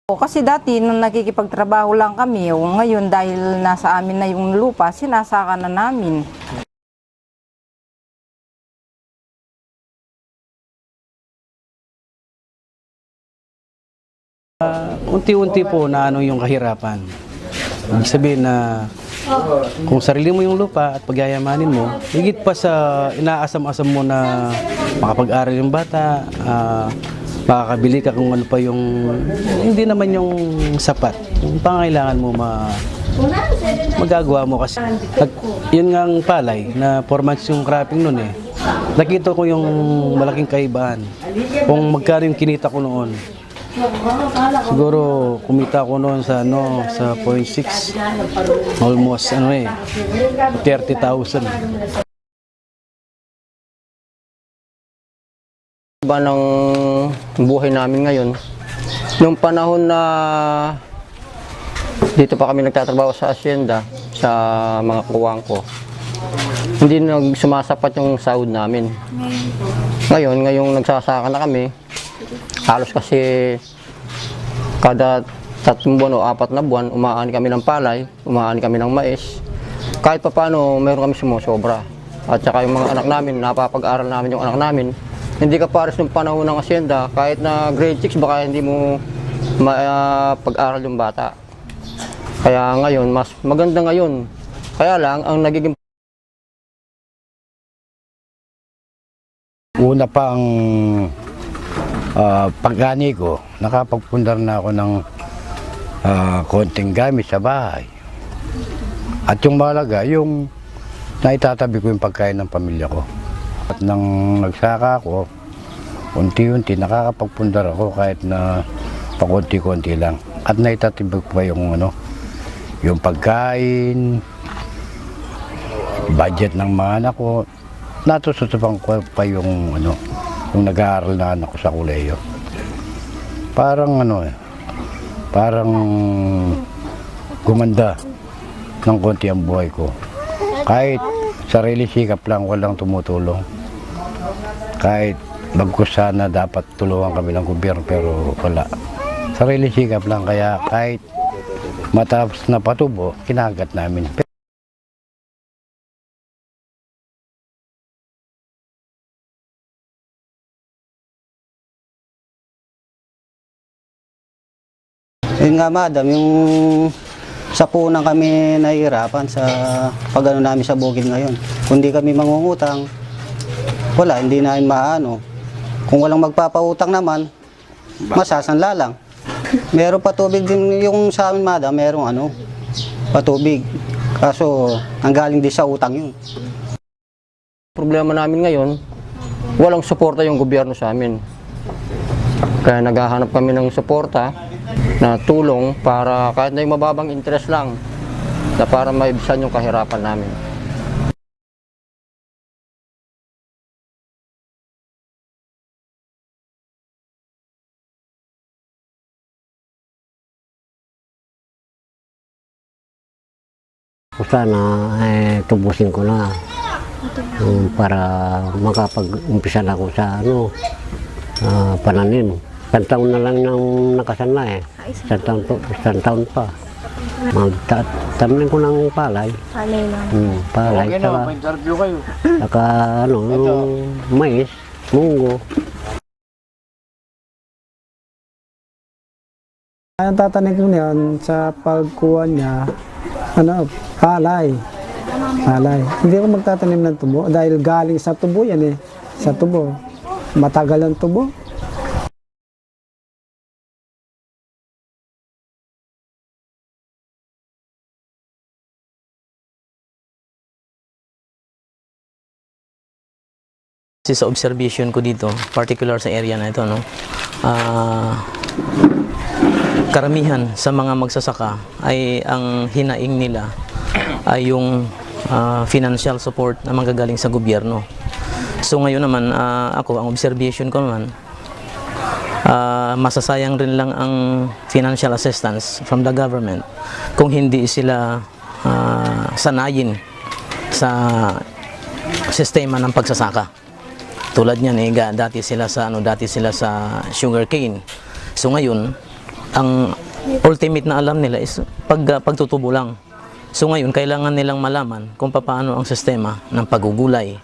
O, kasi dati nung nakikipagtrabaho lang kami, o ngayon dahil nasa amin na yung lupa, sinasaka na namin. Unti-unti po na yung kahirapan. Ibig sabihin na kung sarili mo yung lupa at pagyayamanin mo, higit pa sa inaasam-asam mo na makapag-aral yung bata, makakabili ka kung ano pa yung, hindi naman yung sapat. Yung pangailangan mo magagawa mo kasi. Yun nga ang palay na 4 months yung cropping nun eh. Nakita ko yung malaking kaibahan. Kung magkano yung kinita ko noon. Siguro kumita ko noon sa sa 0.6, almost 30,000. Iba ng buhay namin ngayon. Nung panahon na dito pa kami nagtatrabaho sa asyenda, sa mga kuwang ko, hindi sumasapat yung sahod namin. Ngayong nagsasaka na kami, halos kasi kada 3 buwan o 4 na buwan, umaani kami ng palay, umaani kami ng mais. Kahit pa paano, mayroon kami sumusobra. At saka yung mga anak namin, napapag-aral namin yung anak namin. Hindi ka pares ng panahon ng asyenda, kahit na grade 6, baka hindi mo pag-aral yung bata. Kaya ngayon, mas maganda ngayon. Kaya lang, ang nagiging una pa ang pagkani ko, nakapagpundar na ako ng konting gamit sa bahay. At yung mahalaga, yung naitatabi ko yung pagkain ng pamilya ko. At nang nagsaka ako, unti-unti nakakapagpundar ako kahit na pakunti-kunti lang. At naitatibig pa yung yung pagkain, budget ng mga anak ko. Natututupan ko pa yung yung nag-aaral na anak ko sa kolehiyo. Parang parang gumanda ng konti ang buhay ko. Kahit sarili sikap lang, walang tumutulong. Kahit bagkus sana dapat tulungan kami ng gobyerno, pero wala. Sarili sikap lang, kaya kahit matapos na patubo, kinagat namin. Yun nga madam, yung sa punan kami nahihirapan sa pag-ano namin sa bukid ngayon. Kung di kami mangungutang, wala, hindi namin maano. Kung walang magpapautang naman, masasanla lang. Meron patubig din yung sa amin madam, merong patubig. Kaso, ang galing din sa utang yun. problema namin ngayon, walang suporta yung gobyerno sa amin. Kaya naghahanap kami ng suporta na tulong para kahit na yung mababang interest lang na para maibsan yung kahirapan namin. Sana tubusin ko na para makapag-umpisa na ako sa pananim. Isang taon na lang nang nakasanla eh. Isang taon pa. Magtatanim ko ng palay. Palay lang. Palay. Okay na, ma-interview kayo. Saka mais, munggo. Ang tatanim ko niyan sa pagkuha niya, palay. Palay. Hindi ako magtatanim ng tubo dahil galing sa tubo yan eh. Sa tubo. Matagal ang tubo. Sa observation ko dito, particular sa area na ito, karamihan sa mga magsasaka ay ang hinaing nila ay yung financial support na manggagaling sa gobyerno. So ngayon naman, ako, ang observation ko naman, masasayang rin lang ang financial assistance from the government kung hindi sila sanayin sa sistema ng pagsasaka. Tulad niyan dati sila sa sugarcane. So ngayon, ang ultimate na alam nila is pagtutubo lang. So ngayon, kailangan nilang malaman kung paano ang sistema ng paggugulay,